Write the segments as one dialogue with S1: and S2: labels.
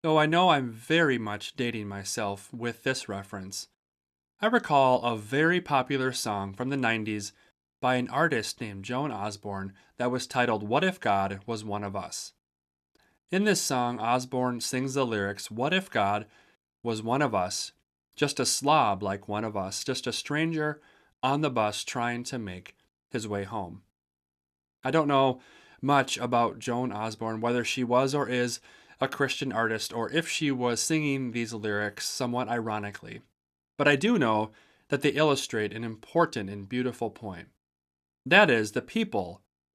S1: Though I know I'm very much dating myself with this reference, I recall a very popular song from the 90s by an artist named Joan Osborne that was titled What If God Was One of Us? In this song, Osborne sings the lyrics, What if God was one of us, just a slob like one of us, just a stranger on the bus trying to make his way home. I don't know much about Joan Osborne, whether she was or is a Christian artist, or if she was singing these lyrics somewhat ironically. But I do know that they illustrate an important and beautiful point. That is, the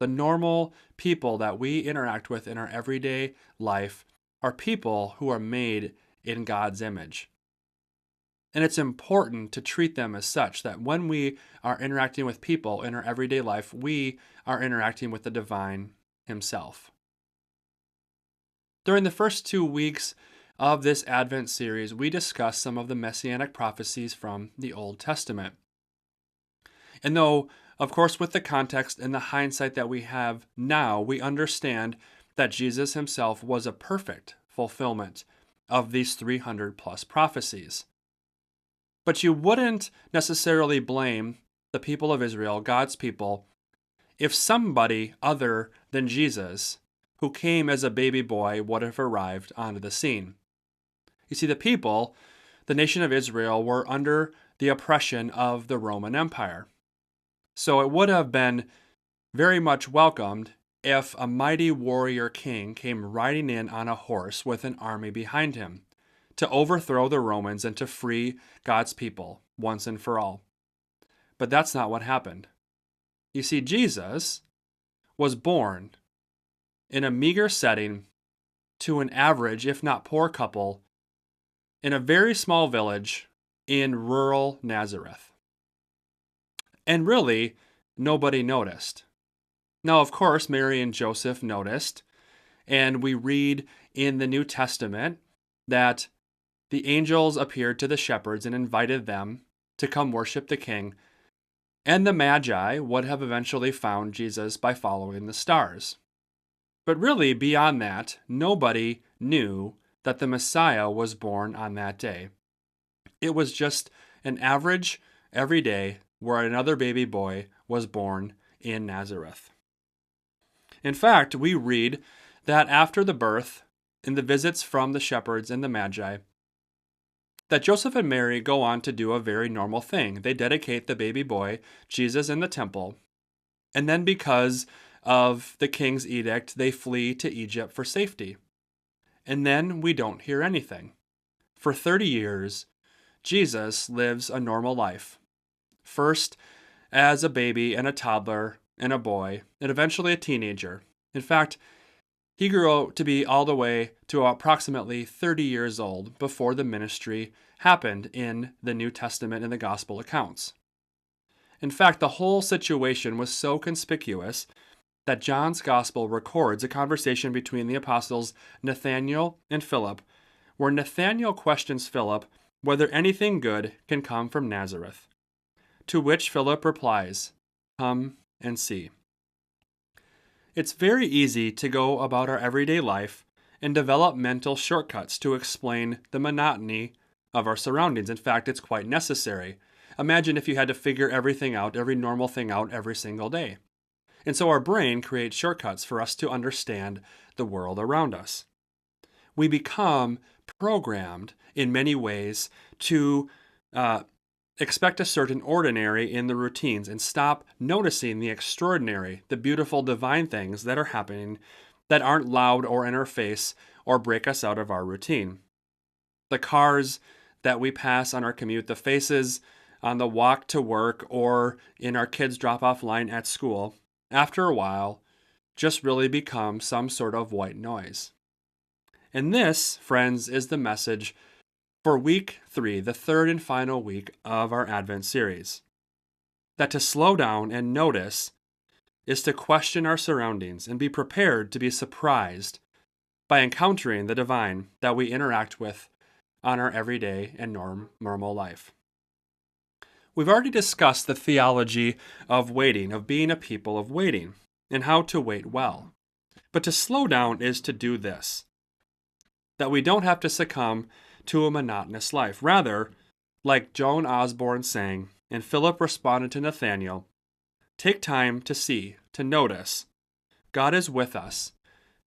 S1: normal people that we interact with in our everyday life, are people who are made in God's image. And it's important to treat them as such that when we are interacting with people in our everyday life, we are interacting with the divine himself. During the first 2 weeks of this Advent series, we discussed some of the messianic prophecies from the Old Testament. And though, of course, with the context and the hindsight that we have now, we understand that Jesus himself was a perfect fulfillment of these 300 plus prophecies. But you wouldn't necessarily blame the people of Israel, God's people, if somebody other than Jesus, who came as a baby boy, would have arrived onto the scene. You see, the nation of Israel, were under the oppression of the Roman Empire. So it would have been very much welcomed if a mighty warrior king came riding in on a horse with an army behind him to overthrow the Romans and to free God's people once and for all. But that's not what happened. You see, Jesus was born in a meager setting to an average, if not poor couple, in a very small village in rural Nazareth. And really, nobody noticed. Now, of course, Mary and Joseph noticed, and we read in the New Testament that the angels appeared to the shepherds and invited them to come worship the king, and the Magi would have eventually found Jesus by following the stars. But really, beyond that, nobody knew that the Messiah was born on that day. It was just an average, every day, where another baby boy was born in Nazareth. In fact, we read that after the birth, in the visits from the shepherds and the Magi, that Joseph and Mary go on to do a very normal thing. They dedicate the baby boy, Jesus, in the temple, and then because of the king's edict, they flee to Egypt for safety. And then we don't hear anything. For 30 years, Jesus lives a normal life. First, as a baby and a toddler and a boy, and eventually a teenager. In fact, he grew to be all the way to approximately 30 years old before the ministry happened in the New Testament and the Gospel accounts. In fact, the whole situation was so conspicuous that John's Gospel records a conversation between the apostles Nathanael and Philip, where Nathanael questions Philip whether anything good can come from Nazareth. To which Philip replies, "Come and see." It's very easy to go about our everyday life and develop mental shortcuts to explain the monotony of our surroundings. In fact, it's quite necessary. Imagine if you had to figure everything out, every normal thing out every single day. And so our brain creates shortcuts for us to understand the world around us. We become programmed in many ways to expect a certain ordinary in the routines and stop noticing the extraordinary, the beautiful divine things that are happening that aren't loud or in our face or break us out of our routine. The cars that we pass on our commute, the faces on the walk to work or in our kids' drop-off line at school, after a while, just really become some sort of white noise. And this, friends, is the message for week 3, the third and final week of our Advent series. That to slow down and notice is to question our surroundings and be prepared to be surprised by encountering the divine that we interact with on our everyday and normal life. We've already discussed the theology of waiting, of being a people of waiting, and how to wait well. But to slow down is to do this. that we don't have to succumb to a monotonous life. Rather, like Joan Osborne sang, and Philip responded to Nathanael, take time to see, to notice. God is with us.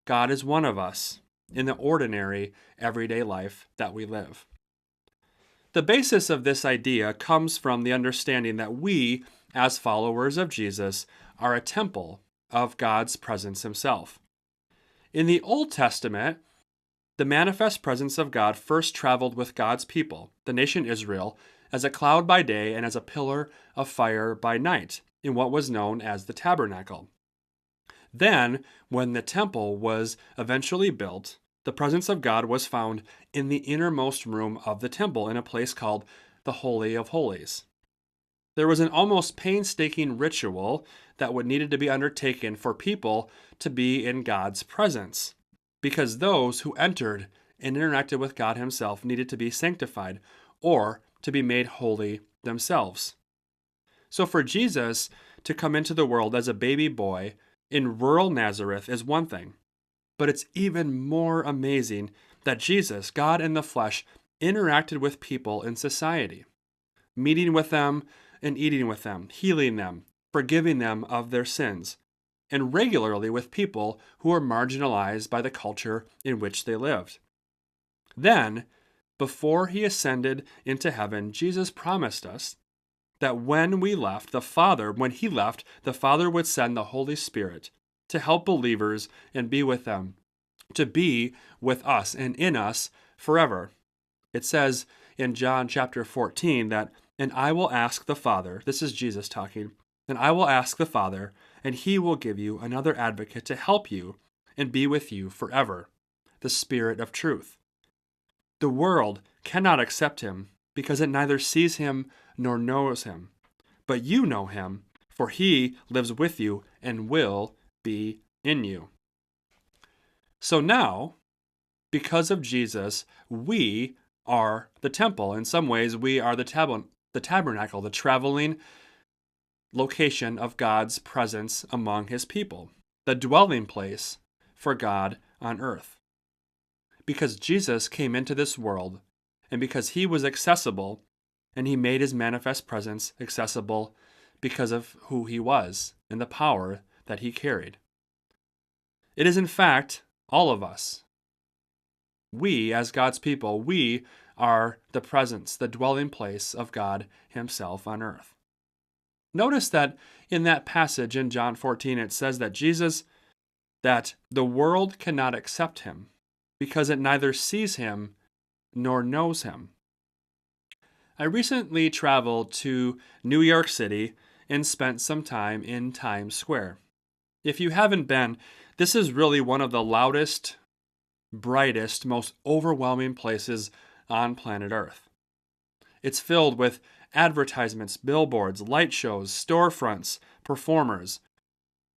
S1: God is one of us in the ordinary, everyday life that we live. The basis of this idea comes from the understanding that we, as followers of Jesus, are a temple of God's presence himself. In the Old Testament, the manifest presence of God first traveled with God's people, the nation Israel, as a cloud by day and as a pillar of fire by night, in what was known as the tabernacle. Then, when the temple was eventually built, the presence of God was found in the innermost room of the temple in a place called the Holy of Holies. There was an almost painstaking ritual that would needed to be undertaken for people to be in God's presence, because those who entered and interacted with God himself needed to be sanctified or to be made holy themselves. So for Jesus to come into the world as a baby boy in rural Nazareth is one thing, but it's even more amazing that Jesus, God in the flesh, interacted with people in society, meeting with them and eating with them, healing them, forgiving them of their sins, and regularly with people who were marginalized by the culture in which they lived. Then, before he ascended into heaven, Jesus promised us that when he left, the Father would send the Holy Spirit to help believers and be with them, to be with us and in us forever. It says in John chapter 14 that, and I will ask the Father, this is Jesus talking, and I will ask the Father, and he will give you another advocate to help you and be with you forever, the Spirit of truth. The world cannot accept him because it neither sees him nor knows him. But you know him, for he lives with you and will be in you. So now, because of Jesus, we are the temple. In some ways, we are the tabernacle, the traveling location of God's presence among his people, the dwelling place for God on earth. Because Jesus came into this world, and because he was accessible, and he made his manifest presence accessible because of who he was and the power that he carried. It is in fact all of us. We, as God's people, we are the presence, the dwelling place of God himself on earth. Notice that in that passage in John 14, it says that that the world cannot accept him because it neither sees him nor knows him. I recently traveled to New York City and spent some time in Times Square. If you haven't been, this is really one of the loudest, brightest, most overwhelming places on planet Earth. It's filled with advertisements, billboards, light shows, storefronts, performers,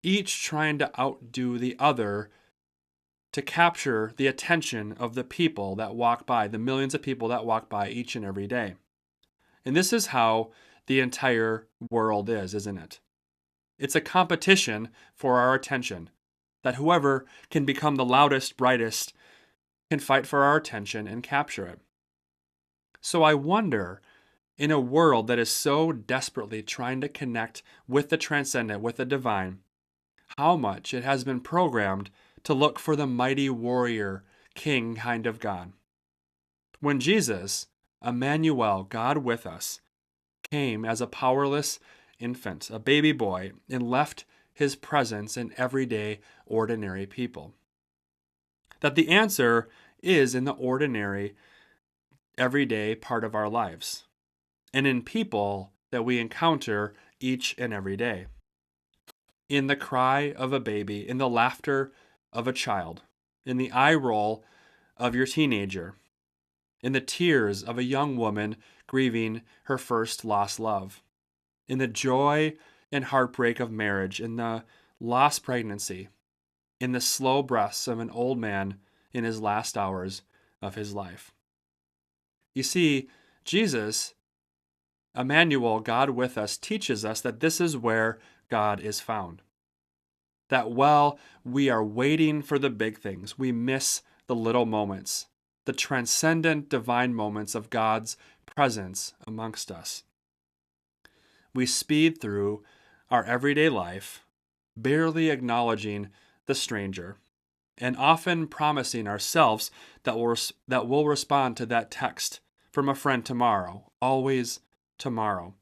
S1: each trying to outdo the other to capture the attention of the people that walk by, the millions of people that walk by each and every day. And this is how the entire world is, isn't it? It's a competition for our attention, that whoever can become the loudest, brightest, can fight for our attention and capture it. So I wonder, in a world that is so desperately trying to connect with the transcendent, with the divine, how much it has been programmed to look for the mighty warrior, king kind of God. When Jesus, Emmanuel, God with us, came as a powerless infant, a baby boy, and left his presence in everyday, ordinary people. That the answer is in the ordinary, everyday part of our lives, and in people that we encounter each and every day. In the cry of a baby, in the laughter of a child, in the eye roll of your teenager, in the tears of a young woman grieving her first lost love, in the joy and heartbreak of marriage, in the lost pregnancy, in the slow breaths of an old man in his last hours of his life. You see, Jesus, Emmanuel, God with us, teaches us that this is where God is found. That while we are waiting for the big things, we miss the little moments the transcendent divine moments of God's presence amongst us. We speed through our everyday life, barely acknowledging the stranger, and often promising ourselves that we'll respond to that text from a friend tomorrow, always tomorrow.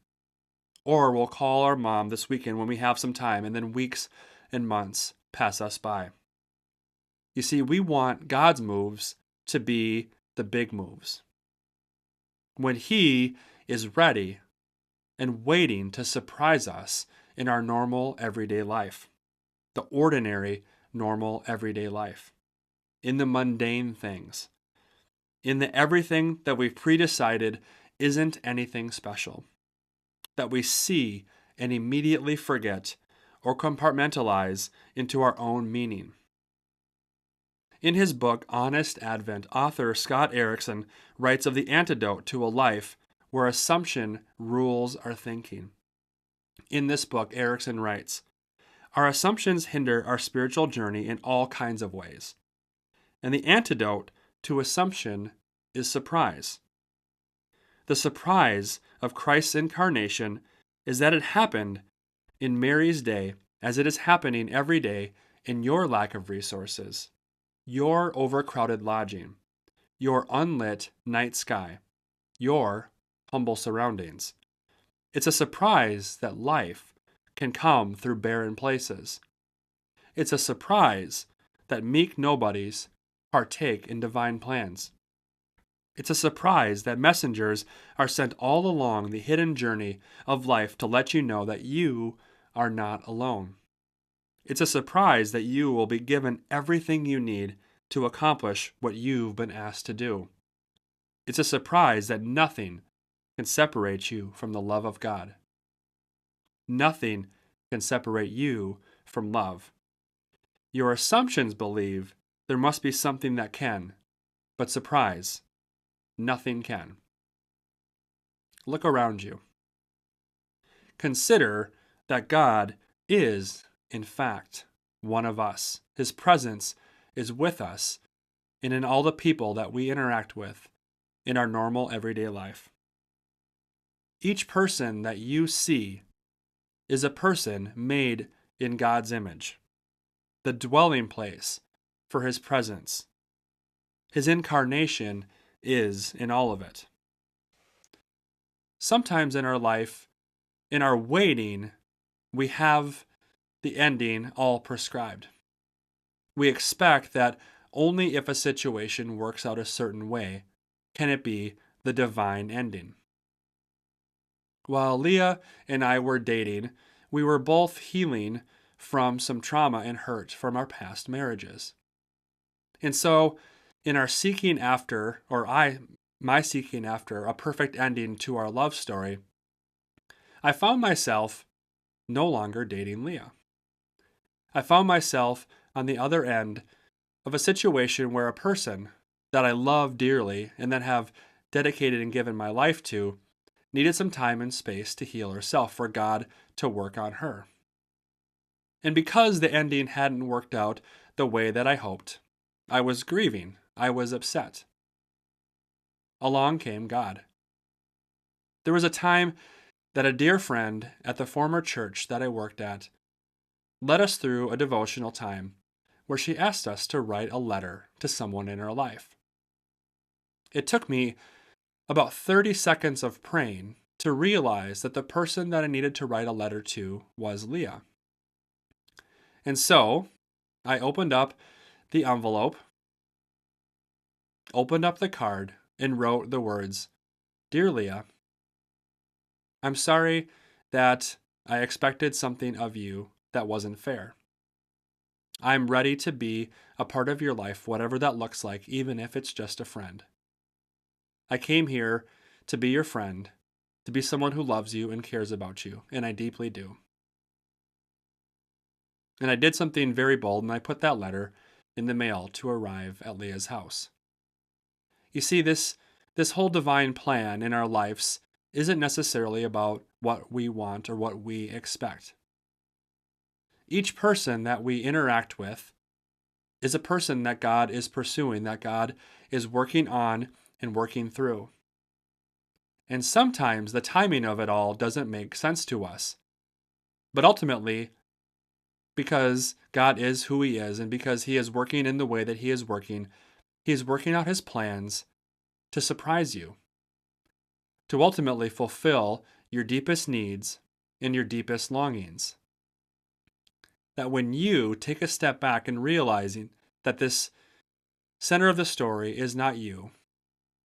S1: Or we'll call our mom this weekend when we have some time, and then weeks and months pass us by. You see, we want God's moves to be the big moves. When He is ready and waiting to surprise us in our normal everyday life, the ordinary normal everyday life, in the mundane things, in the everything that we've pre-decided isn't anything special, that we see and immediately forget or compartmentalize into our own meaning. In his book, Honest Advent, author Scott Erickson writes of the antidote to a life where assumption rules our thinking. In this book, Erickson writes, "Our assumptions hinder our spiritual journey in all kinds of ways. And the antidote to assumption is surprise. The surprise of Christ's incarnation is that it happened in Mary's day as it is happening every day in your lack of resources, your overcrowded lodging, your unlit night sky, your humble surroundings. It's a surprise that life can come through barren places. It's a surprise that meek nobodies partake in divine plans. It's a surprise that messengers are sent all along the hidden journey of life to let you know that you are not alone. It's a surprise that you will be given everything you need to accomplish what you've been asked to do. It's a surprise that nothing can separate you from the love of God. Nothing can separate you from love. Your assumptions believe there must be something that can, but surprise, nothing can. Look around you. Consider that God is, in fact, one of us. His presence is with us and in all the people that we interact with in our normal everyday life. Each person that you see is a person made in God's image, the dwelling place for His presence. His incarnation is in all of it. Sometimes in our life, in our waiting, we have the ending all prescribed. We expect that only if a situation works out a certain way can it be the divine ending. While Leah and I were dating, we were both healing from some trauma and hurt from our past marriages. And so, in our seeking after, my seeking after a perfect ending to our love story, I found myself no longer dating Leah. I found myself on the other end of a situation where a person that I love dearly and that have dedicated and given my life to needed some time and space to heal herself, for God to work on her. And because the ending hadn't worked out the way that I hoped, I was grieving. I was upset. Along came God. There was a time that a dear friend at the former church that I worked at led us through a devotional time where she asked us to write a letter to someone in our life. It took me about 30 seconds of praying to realize that the person that I needed to write a letter to was Leah. And so I opened up the envelope, opened up the card, and wrote the words, "Dear Leah, I'm sorry that I expected something of you that wasn't fair. I'm ready to be a part of your life, whatever that looks like, even if it's just a friend. I came here to be your friend, to be someone who loves you and cares about you, and I deeply do." And I did something very bold, and I put that letter in the mail to arrive at Leah's house. You see, this whole divine plan in our lives isn't necessarily about what we want or what we expect. Each person that we interact with is a person that God is pursuing, that God is working on and working through. And sometimes the timing of it all doesn't make sense to us. But ultimately, because God is who He is, and because He is working in the way that He is working out His plans to surprise you, to ultimately fulfill your deepest needs and your deepest longings. That when you take a step back and realizing that this center of the story is not you,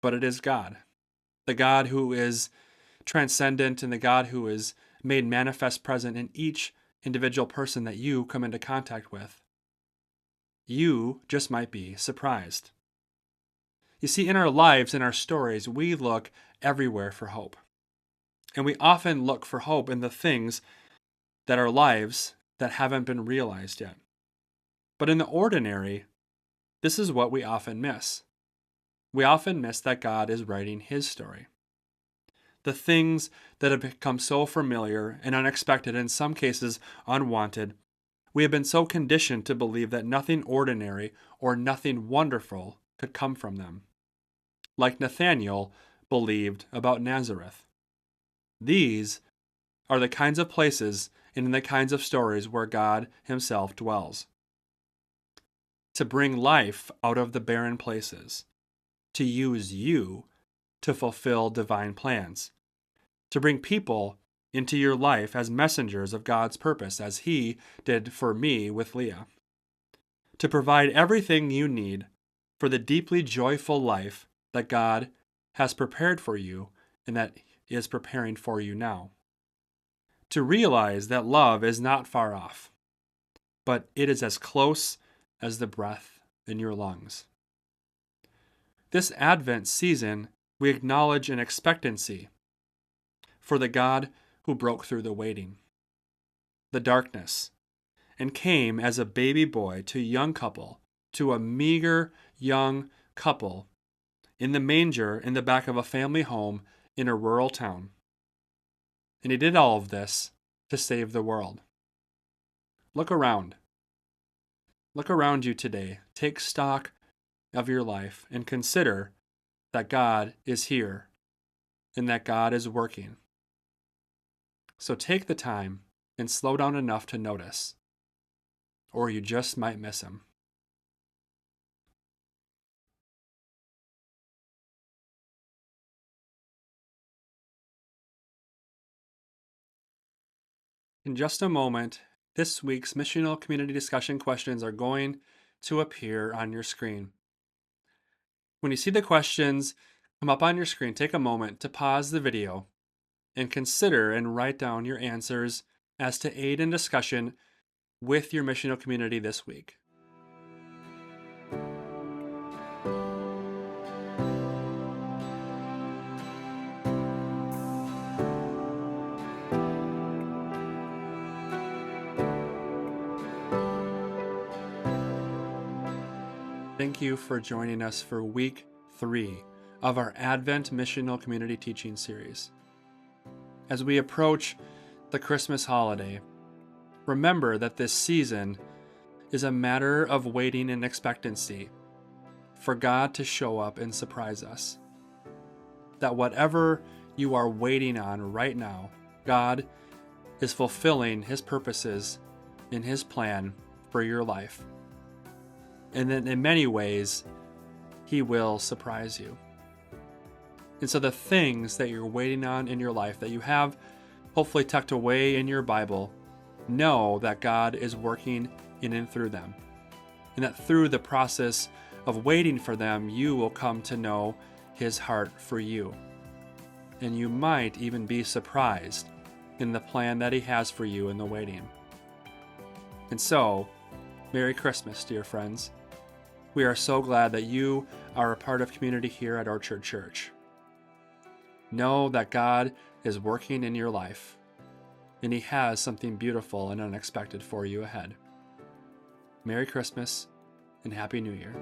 S1: but it is God, the God who is transcendent and the God who is made manifest present in each individual person that you come into contact with, you just might be surprised. You see, in our lives, in our stories, we look everywhere for hope. And we often look for hope in the things that our lives that haven't been realized yet. But in the ordinary, this is what we often miss. We often miss that God is writing His story. The things that have become so familiar and unexpected, in some cases unwanted, we have been so conditioned to believe that nothing ordinary or nothing wonderful could come from them. Like Nathanael believed about Nazareth. These are the kinds of places and the kinds of stories where God Himself dwells. To bring life out of the barren places. To use you to fulfill divine plans. To bring people into your life as messengers of God's purpose, as He did for me with Leah. To provide everything you need for the deeply joyful life that God has prepared for you and that is preparing for you now. To realize that love is not far off, but it is as close as the breath in your lungs. This Advent season, we acknowledge an expectancy for the God who broke through the waiting, the darkness, and came as a baby boy to a young couple, to a meager young couple in the manger in the back of a family home in a rural town. And He did all of this to save the world. Look around. Look around you today. Take stock of your life and consider that God is here and that God is working. So take the time and slow down enough to notice, or you just might miss Him. In just a moment, this week's Missional Community Discussion questions are going to appear on your screen. When you see the questions come up on your screen, take a moment to pause the video and consider and write down your answers as to aid in discussion with your missional community this week. Thank you for joining us for week 3 of our Advent Missional Community Teaching Series. As we approach the Christmas holiday, remember that this season is a matter of waiting and expectancy for God to show up and surprise us. That whatever you are waiting on right now, God is fulfilling His purposes in His plan for your life. And then in many ways, He will surprise you. And so the things that you're waiting on in your life that you have hopefully tucked away in your Bible, know that God is working in and through them. And that through the process of waiting for them, you will come to know His heart for you. And you might even be surprised in the plan that He has for you in the waiting. And so, Merry Christmas, dear friends. We are so glad that you are a part of community here at Orchard Church. Know that God is working in your life, and He has something beautiful and unexpected for you ahead. Merry Christmas and Happy New Year.